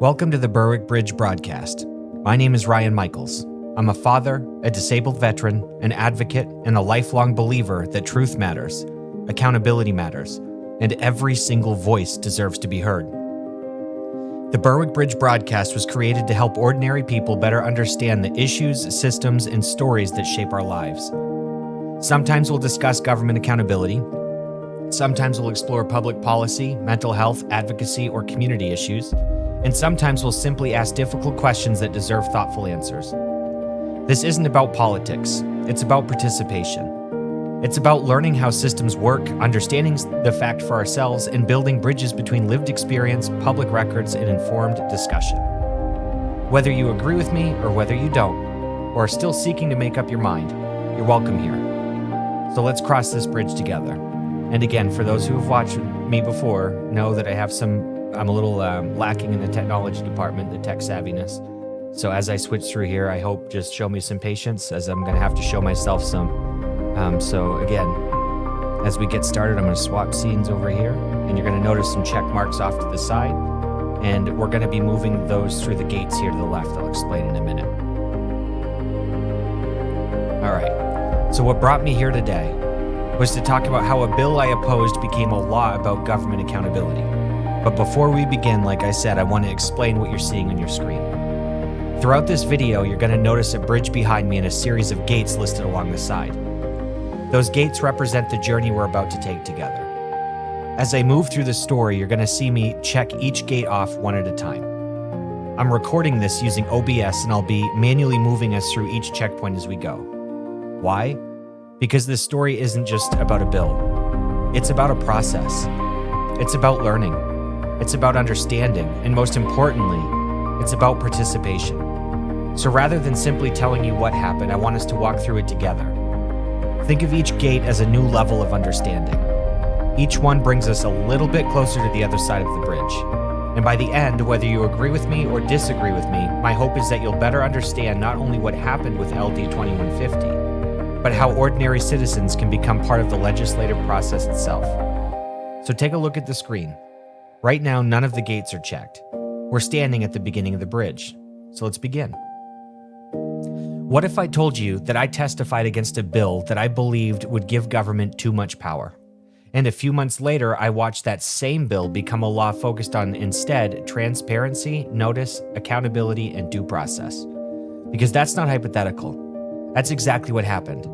Welcome to the Berwick Bridge broadcast. My name is Ryan Michaels. I'm a father, a disabled veteran, an advocate, and a lifelong believer that truth matters, accountability matters, and every single voice deserves to be heard. The Berwick Bridge broadcast was created to help ordinary people better understand the issues, systems, and stories that shape our lives. Sometimes we'll discuss government accountability. Sometimes we'll explore public policy, mental health, advocacy, or community issues. And sometimes we'll simply ask difficult questions that deserve thoughtful answers. This isn't about politics. It's about participation. It's about learning how systems work, understanding the fact for ourselves, and building bridges between lived experience, public records, and informed discussion. Whether you agree with me or whether you don't, or are still seeking to make up your mind, you're welcome here. So let's cross this bridge together. And again, for those who have watched me before, know that I'm a little lacking in the technology department, the tech savviness. So as I switch through here, I hope just show me some patience, as I'm going to have to show myself some. So again, as we get started, I'm going to swap scenes over here, and you're going to notice some check marks off to the side, and we're going to be moving those through the gates here to the left. I'll explain in a minute. All right, so what brought me here today was to talk about how a bill I opposed became a law about government accountability. But before we begin, like I said, I want to explain what you're seeing on your screen. Throughout this video, you're going to notice a bridge behind me and a series of gates listed along the side. Those gates represent the journey we're about to take together. As I move through the story, you're going to see me check each gate off one at a time. I'm recording this using OBS, and I'll be manually moving us through each checkpoint as we go. Why? Because this story isn't just about a bill. It's about a process. It's about learning. It's about understanding, and most importantly, it's about participation. So rather than simply telling you what happened, I want us to walk through it together. Think of each gate as a new level of understanding. Each one brings us a little bit closer to the other side of the bridge. And by the end, whether you agree with me or disagree with me, my hope is that you'll better understand not only what happened with LD 2150, but how ordinary citizens can become part of the legislative process itself. So take a look at the screen. Right now, none of the gates are checked. We're standing at the beginning of the bridge. So let's begin. What if I told you that I testified against a bill that I believed would give government too much power? And a few months later, I watched that same bill become a law focused on, instead, transparency, notice, accountability, and due process. Because that's not hypothetical. That's exactly what happened.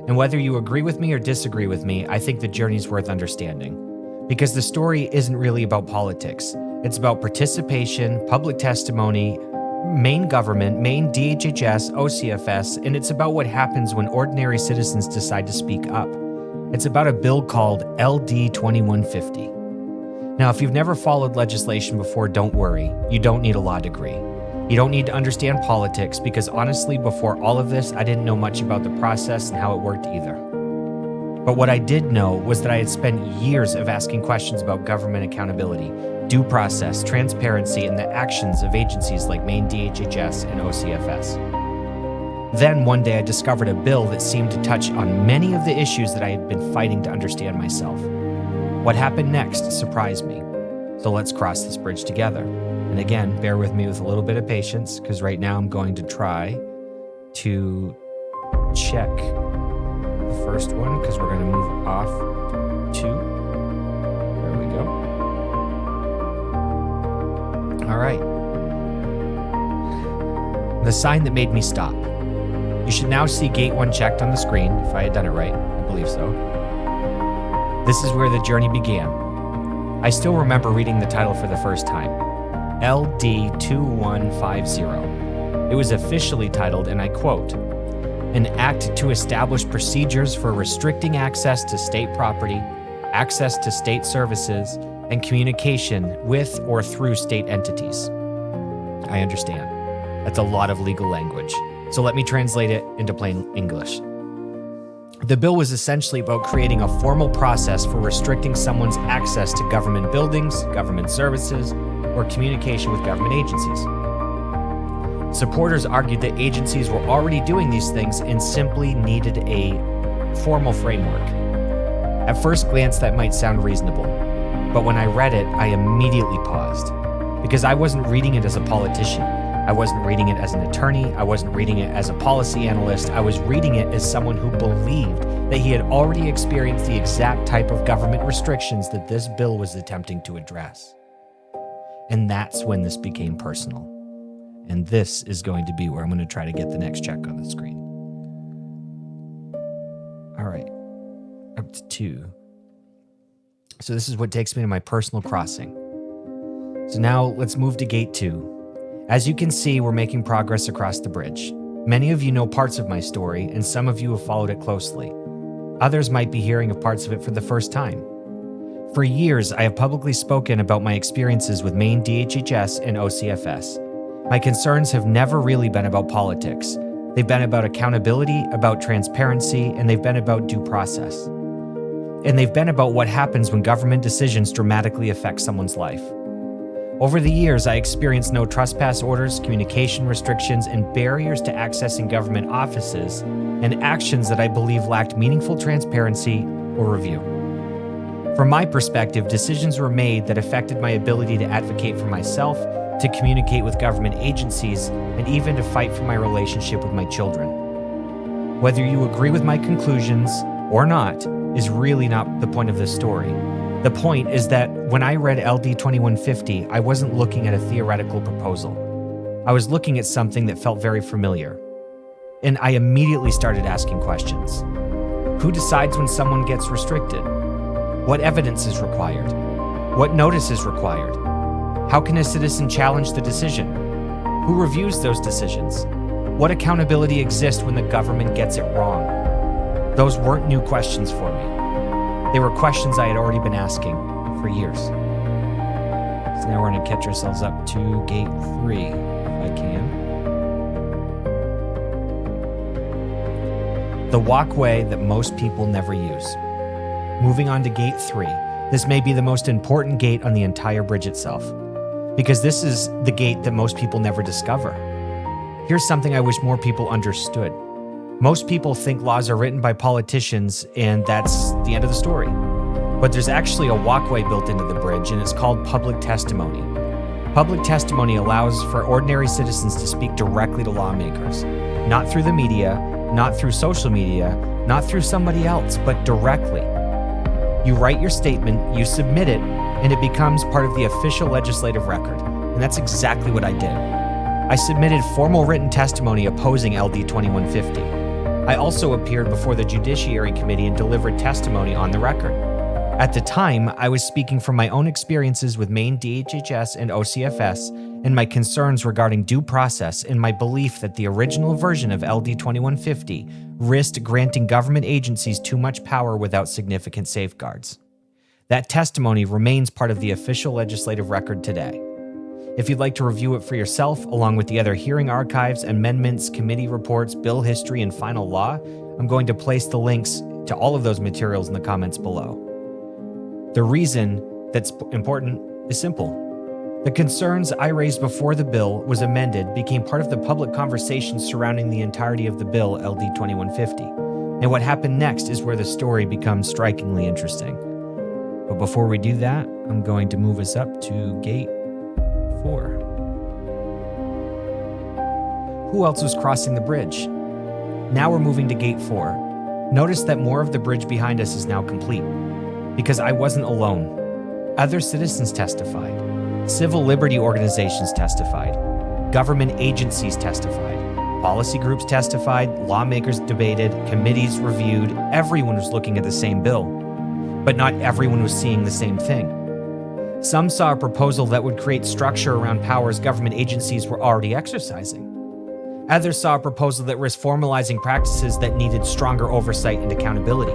And whether you agree with me or disagree with me, I think the journey's worth understanding. Because the story isn't really about politics. It's about participation, public testimony, Maine government, Maine DHHS, OCFS, and it's about what happens when ordinary citizens decide to speak up. It's about a bill called LD 2150. Now, if you've never followed legislation before, don't worry. You don't need a law degree. You don't need to understand politics, because honestly, before all of this, I didn't know much about the process and how it worked either. But what I did know was that I had spent years of asking questions about government accountability, due process, transparency, and the actions of agencies like Maine DHHS and OCFS. Then one day I discovered a bill that seemed to touch on many of the issues that I had been fighting to understand myself. What happened next surprised me. So let's cross this bridge together. And again, bear with me with a little bit of patience, because right now I'm going to try to check the first one, because we're going to move off to 2. There we go. All right. The sign that made me stop. You should now see gate 1 checked on the screen, if I had done it right. I believe so. This is where the journey began. I still remember reading the title for the first time. LD 2150. It was officially titled, and I quote, "An act to establish procedures for restricting access to state property, access to state services, and communication with or through state entities." I understand. That's a lot of legal language. So let me translate it into plain English. The bill was essentially about creating a formal process for restricting someone's access to government buildings, government services, or communication with government agencies. Supporters argued that agencies were already doing these things and simply needed a formal framework. At first glance, that might sound reasonable, but when I read it, I immediately paused. because I wasn't reading it as a politician. I wasn't reading it as an attorney. I wasn't reading it as a policy analyst. I was reading it as someone who believed that he had already experienced the exact type of government restrictions that this bill was attempting to address. And that's when this became personal. And this is going to be where I'm going to try to get the next check on the screen. All right, up to 2. So this is what takes me to my personal crossing. So now let's move to gate 2. As you can see, we're making progress across the bridge. Many of you know parts of my story, and some of you have followed it closely. Others might be hearing of parts of it for the first time. For years, I have publicly spoken about my experiences with Maine DHHS and OCFS. My concerns have never really been about politics. They've been about accountability, about transparency, and they've been about due process. And they've been about what happens when government decisions dramatically affect someone's life. Over the years, I experienced no trespass orders, communication restrictions, and barriers to accessing government offices, and actions that I believe lacked meaningful transparency or review. From my perspective, decisions were made that affected my ability to advocate for myself, to communicate with government agencies, and even to fight for my relationship with my children. Whether you agree with my conclusions or not is really not the point of this story. The point is that when I read LD 2150, I wasn't looking at a theoretical proposal. I was looking at something that felt very familiar. And I immediately started asking questions. Who decides when someone gets restricted? What evidence is required? What notice is required? How can a citizen challenge the decision? Who reviews those decisions? What accountability exists when the government gets it wrong? Those weren't new questions for me. They were questions I had already been asking for years. So now we're going to catch ourselves up to gate 3, if I can. The walkway that most people never use. Moving on to gate 3. This may be the most important gate on the entire bridge itself, because this is the gate that most people never discover. Here's something I wish more people understood. Most people think laws are written by politicians and that's the end of the story. But there's actually a walkway built into the bridge, and it's called public testimony. Public testimony allows for ordinary citizens to speak directly to lawmakers, not through the media, not through social media, not through somebody else, but directly. You write your statement, you submit it, and it becomes part of the official legislative record. And that's exactly what I did. I submitted formal written testimony opposing LD 2150. I also appeared before the Judiciary Committee and delivered testimony on the record. At the time, I was speaking from my own experiences with Maine DHHS and OCFS and my concerns regarding due process and my belief that the original version of LD 2150 risked granting government agencies too much power without significant safeguards. That testimony remains part of the official legislative record today. If you'd like to review it for yourself, along with the other hearing archives, amendments, committee reports, bill history, and final law, I'm going to place the links to all of those materials in the comments below. The reason that's important is simple. The concerns I raised before the bill was amended became part of the public conversation surrounding the entirety of the bill, LD 2150. And what happened next is where the story becomes strikingly interesting. But before we do that, I'm going to move us up to gate 4. Who else was crossing the bridge? Now we're moving to gate 4. Notice that more of the bridge behind us is now complete, because I wasn't alone. Other citizens testified. Civil liberty organizations testified. Government agencies testified. Policy groups testified. Lawmakers debated. Committees reviewed. Everyone was looking at the same bill, but not everyone was seeing the same thing. Some saw a proposal that would create structure around powers government agencies were already exercising. Others saw a proposal that risked formalizing practices that needed stronger oversight and accountability.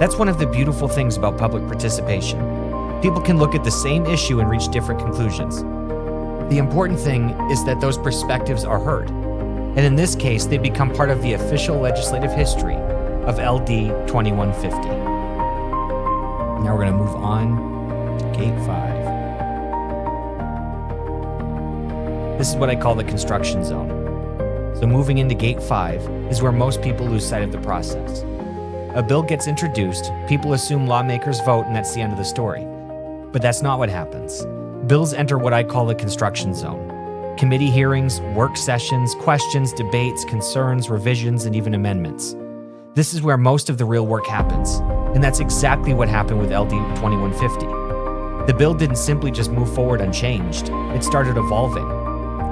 That's one of the beautiful things about public participation. People can look at the same issue and reach different conclusions. The important thing is that those perspectives are heard. And in this case, they become part of the official legislative history of LD 2150. Now we're going to move on to Gate 5. This is what I call the construction zone. So moving into Gate 5 is where most people lose sight of the process. A bill gets introduced, people assume lawmakers vote, and that's the end of the story. But that's not what happens. bills enter what I call the construction zone. Committee hearings, work sessions, questions, debates, concerns, revisions, and even amendments. This is where most of the real work happens, and that's exactly what happened with LD 2150. The bill didn't simply just move forward unchanged, it started evolving.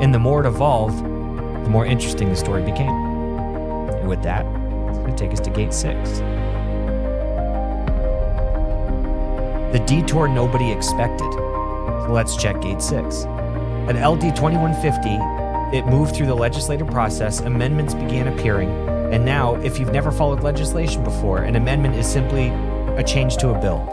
And the more it evolved, the more interesting the story became. And with that, it's going to take us to Gate 6. The detour nobody expected. So let's check Gate 6. At LD 2150, it moved through the legislative process, amendments began appearing, and now, if you've never followed legislation before, an amendment is simply a change to a bill.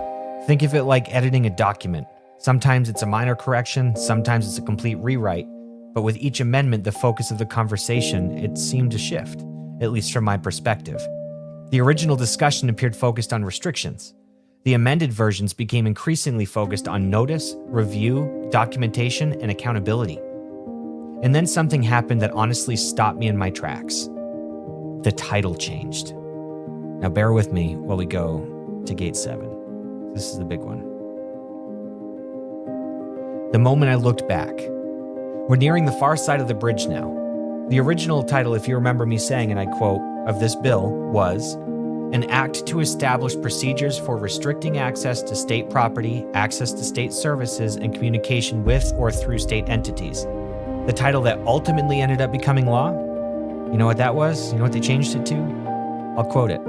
Think of it like editing a document. Sometimes it's a minor correction, sometimes it's a complete rewrite, but with each amendment, the focus of the conversation, it seemed to shift, at least from my perspective. The original discussion appeared focused on restrictions. The amended versions became increasingly focused on notice, review, documentation, and accountability. And then something happened that honestly stopped me in my tracks. The title changed. Now bear with me while we go to Gate 7. This is the big one. The moment I looked back. We're nearing the far side of the bridge now. The original title, if you remember me saying, and I quote, of this bill was, "An act to establish procedures for restricting access to state property, access to state services, and communication with or through state entities." The title that ultimately ended up becoming law? You know what that was? You know what they changed it to? I'll quote it.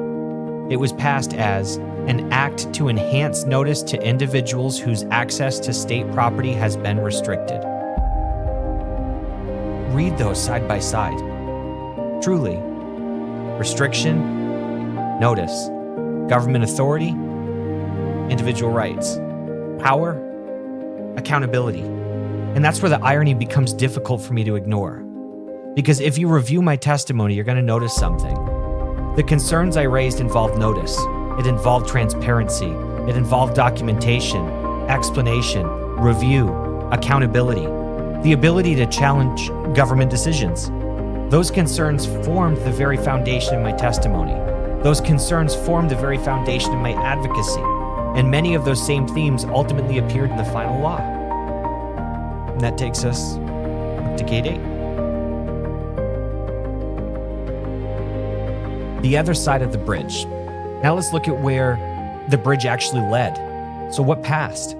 It was passed as an act to enhance notice to individuals whose access to state property has been restricted. Read those side by side. Truly, restriction, notice, government authority, individual rights, power, accountability. And that's where the irony becomes difficult for me to ignore. Because if you review my testimony, you're going to notice something. The concerns I raised involved notice. It involved transparency. It involved documentation, explanation, review, accountability, the ability to challenge government decisions. Those concerns formed the very foundation of my testimony. Those concerns formed the very foundation of my advocacy, and many of those same themes ultimately appeared in the final law. And that takes us to Gate 8. The other side of the bridge. Now let's look at where the bridge actually led. So what passed?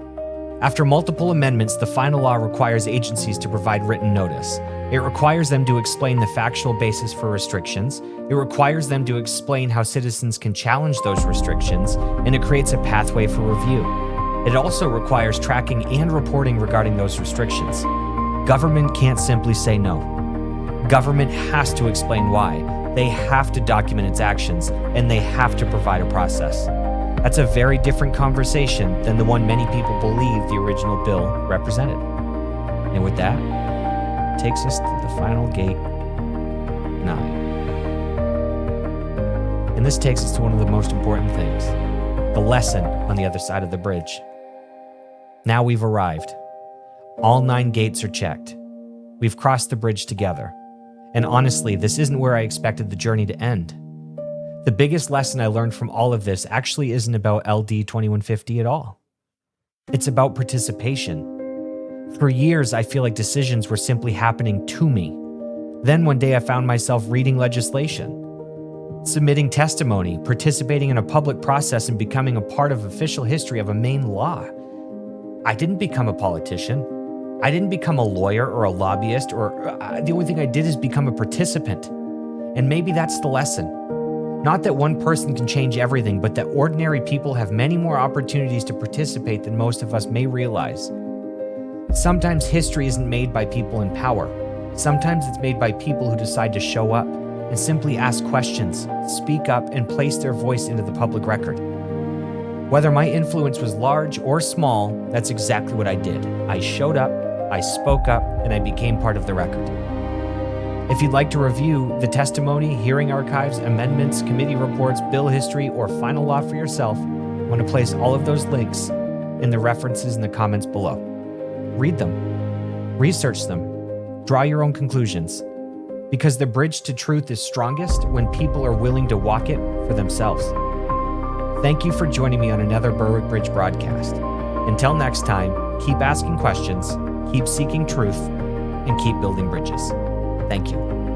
After multiple amendments, the final law requires agencies to provide written notice. It requires them to explain the factual basis for restrictions. It requires them to explain how citizens can challenge those restrictions, and it creates a pathway for review. It also requires tracking and reporting regarding those restrictions. Government can't simply say no. Government has to explain why. They have to document its actions, and they have to provide a process. That's a very different conversation than the one many people believe the original bill represented. And with that, it takes us to the final Gate 9. And this takes us to one of the most important things, the lesson on the other side of the bridge. Now we've arrived. All 9 gates are checked. We've crossed the bridge together. And honestly, this isn't where I expected the journey to end. The biggest lesson I learned from all of this actually isn't about LD 2150 at all. It's about participation. For years, I feel like decisions were simply happening to me. Then one day I found myself reading legislation, submitting testimony, participating in a public process, and becoming a part of official history of a Maine law. I didn't become a politician. I didn't become a lawyer or a lobbyist, or the only thing I did is become a participant. And maybe that's the lesson. Not that one person can change everything, but that ordinary people have many more opportunities to participate than most of us may realize. Sometimes history isn't made by people in power. Sometimes it's made by people who decide to show up and simply ask questions, speak up, and place their voice into the public record. Whether my influence was large or small, that's exactly what I did. I showed up, I spoke up, and I became part of the record. If you'd like to review the testimony, hearing archives, amendments, committee reports, bill history, or final law for yourself, I want to place all of those links in the references in the comments below. Read them, research them, draw your own conclusions, because the bridge to truth is strongest when people are willing to walk it for themselves. Thank you for joining me on another Berwick Bridge broadcast. Until next time, keep asking questions, keep seeking truth, and keep building bridges. Thank you.